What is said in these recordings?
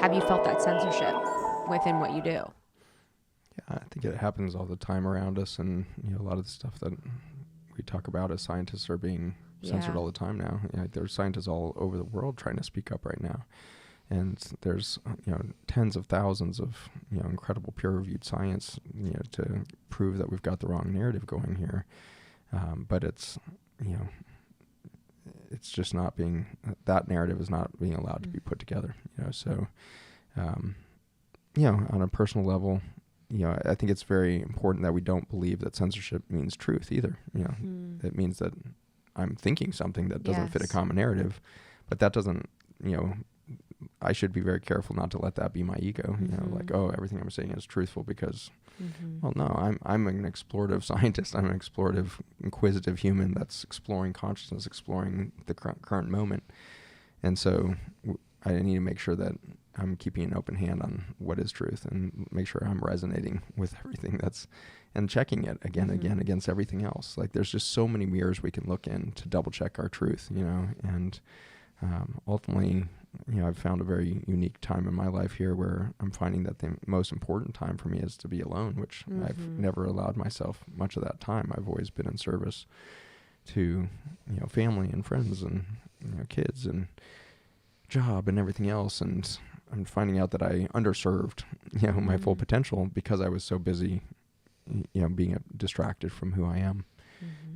have you felt that censorship within what you do? Yeah, I think it happens all the time around us, and a lot of the stuff that we talk about as scientists are being censored all the time now. There's scientists all over the world trying to speak up right now, and there's tens of thousands of incredible peer-reviewed science to prove that we've got the wrong narrative going here, but it's it's just not being, that narrative is not being allowed to be put together. So on a personal level, I think it's very important that we don't believe that censorship means truth either. It means that I'm thinking something that doesn't fit a common narrative, but that doesn't, I should be very careful not to let that be my ego, like, oh, everything I'm saying is truthful because, well, no, I'm an explorative scientist. I'm an explorative, inquisitive human that's exploring consciousness, exploring the current moment. And so I need to make sure that I'm keeping an open hand on what is truth and make sure I'm resonating with everything and checking it again against everything else. Like, there's just so many mirrors we can look in to double check our truth, and ultimately, I've found a very unique time in my life here where I'm finding that the most important time for me is to be alone, which I've never allowed myself much of that time. I've always been in service to, family and friends and, kids and job and everything else. And I'm finding out that I underserved, my full potential because I was so busy, being distracted from who I am.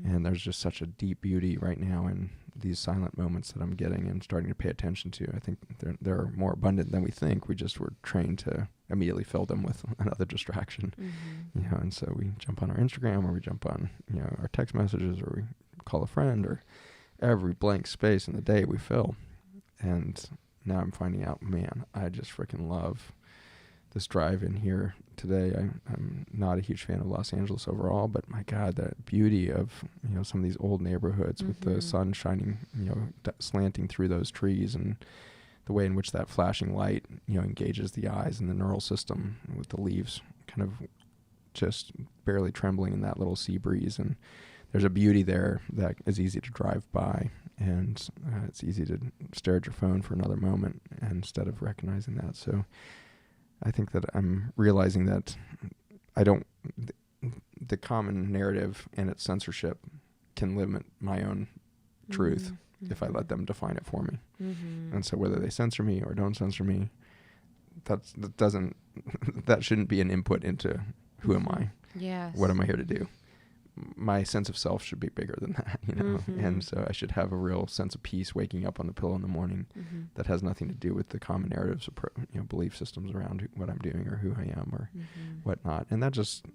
And there's just such a deep beauty right now in these silent moments that I'm getting and starting to pay attention to. I think they're more abundant than we think. We just were trained to immediately fill them with another distraction, and so we jump on our Instagram, or we jump on, our text messages, or we call a friend, or every blank space in the day we fill. And now I'm finding out, man, I just freaking love this drive in here today. I'm not a huge fan of Los Angeles overall, but my God, the beauty of, some of these old neighborhoods with the sun shining, slanting through those trees, and the way in which that flashing light, engages the eyes and the neural system with the leaves kind of just barely trembling in that little sea breeze. And there's a beauty there that is easy to drive by, and it's easy to stare at your phone for another moment instead of recognizing that. So I think that I'm realizing that the common narrative and its censorship can limit my own truth if I let them define it for me. And so whether they censor me or don't censor me, that shouldn't be an input into who am I? Yes. What am I here to do? My sense of self should be bigger than that, and so I should have a real sense of peace waking up on the pillow in the morning that has nothing to do with the common narratives or belief systems around what I'm doing or who I am or whatnot. And that just,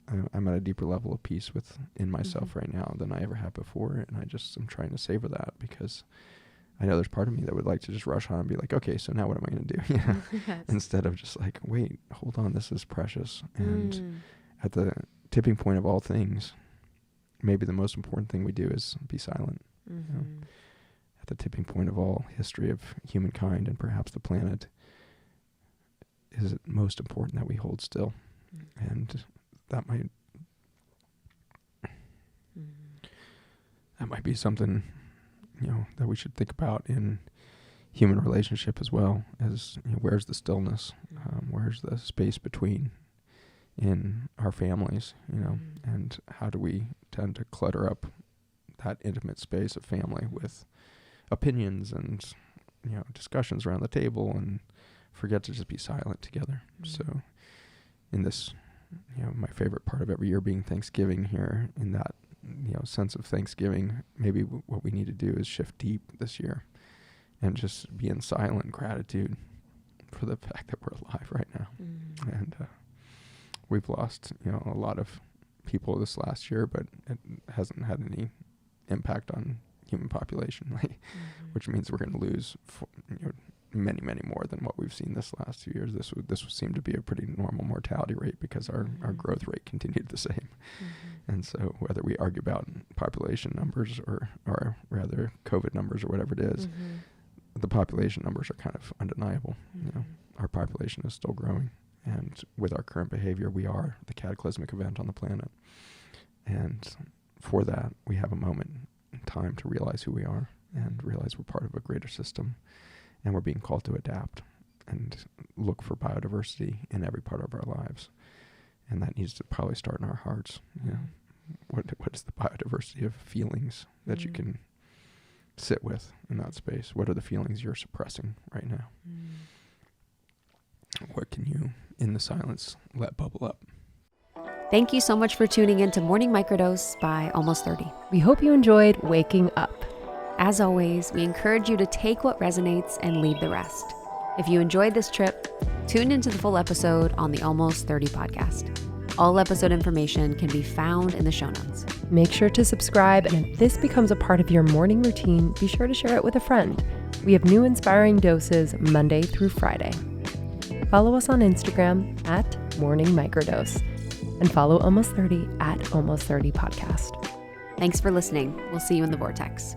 I'm at a deeper level of peace in myself right now than I ever have before, and I'm trying to savor that, because I know there's part of me that would like to just rush on and be like, okay, so now what am I going to do? Yes. Instead of just like, wait, hold on, this is precious. And at the tipping point of all things, maybe the most important thing we do is be silent. At the tipping point of all history of humankind and perhaps the planet, is it most important that we hold still? And that might be something, that we should think about in human relationship as well, as where's the stillness? Where's the space between in our families, and how do we tend to clutter up that intimate space of family with opinions and, discussions around the table, and forget to just be silent together. So in this, my favorite part of every year being Thanksgiving here, in that, sense of Thanksgiving, maybe what we need to do is shift deep this year and just be in silent gratitude for the fact that we're alive right now. And, we've lost, a lot of people this last year, but it hasn't had any impact on human population, which means we're going to lose, many, many more than what we've seen this last 2 years. This would seem to be a pretty normal mortality rate, because our growth rate continued the same. And so whether we argue about population numbers or rather COVID numbers or whatever it is, the population numbers are kind of undeniable. Our population is still growing. And with our current behavior, we are the cataclysmic event on the planet. And for that, we have a moment in time to realize who we are and realize we're part of a greater system, and we're being called to adapt. and look for biodiversity in every part of our lives. And that needs to probably start in our hearts. You know, what is the biodiversity of feelings that you can sit with in that space? What are the feelings you're suppressing right now? What can you, in the silence, let bubble up? Thank you so much for tuning in to Morning Microdose by Almost 30. We hope you enjoyed waking up. As always, we encourage you to take what resonates and leave the rest. If you enjoyed this trip, tune into the full episode on the Almost 30 podcast. All episode information can be found in the show notes. Make sure to subscribe, and if this becomes a part of your morning routine, be sure to share it with a friend. We have new inspiring doses Monday through Friday. Follow us on Instagram at Morning Microdose, and follow Almost 30 at Almost 30 Podcast. Thanks for listening. We'll see you in the vortex.